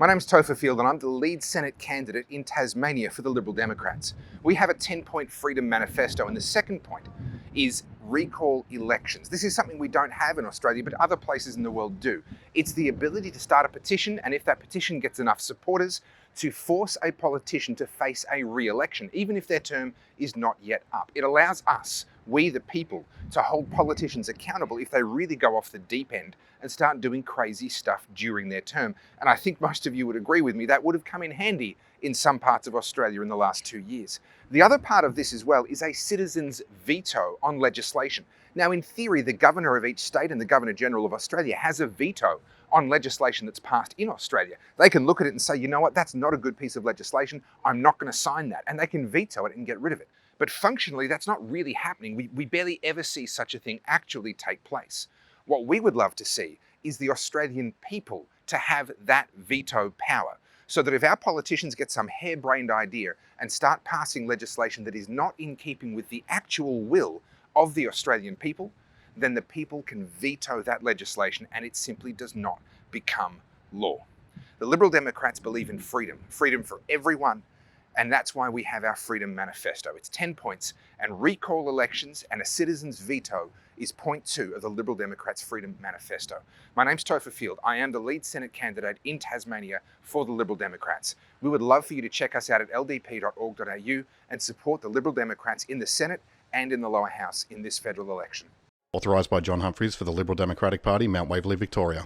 My name's Topher Field and I'm the lead Senate candidate in Tasmania for the Liberal Democrats. We have a 10-point freedom manifesto, and the second point is recall elections. This is something we don't have in Australia, but other places in the world do. It's the ability to start a petition, and if that petition gets enough supporters, to force a politician to face a re-election, even if their term is not yet up. It allows us, we the people, to hold politicians accountable if they really go off the deep end and start doing crazy stuff during their term. And I think most of you would agree with me, that would have come in handy in some parts of Australia in the last 2 years. The other part of this as well is a citizen's veto on legislation. Now, in theory, the governor of each state and the Governor-General of Australia has a veto on legislation that's passed in Australia. They can look at it and say, you know what, that's not a good piece of legislation, I'm not going to sign that. And they can veto it and get rid of it. But functionally, that's not really happening. We barely ever see such a thing actually take place. What we would love to see is the Australian people to have that veto power, so that if our politicians get some harebrained idea and start passing legislation that is not in keeping with the actual will of the Australian people, then the people can veto that legislation and it simply does not become law. The Liberal Democrats believe in freedom, freedom for everyone, and that's why we have our Freedom Manifesto. It's 10 points, and recall elections and a citizen's veto is point 2 of the Liberal Democrats' Freedom Manifesto. My name's Topher Field. I am the lead Senate candidate in Tasmania for the Liberal Democrats. We would love for you to check us out at ldp.org.au and support the Liberal Democrats in the Senate and in the lower house in this federal election. Authorised by John Humphries for the Liberal Democratic Party, Mount Waverley, Victoria.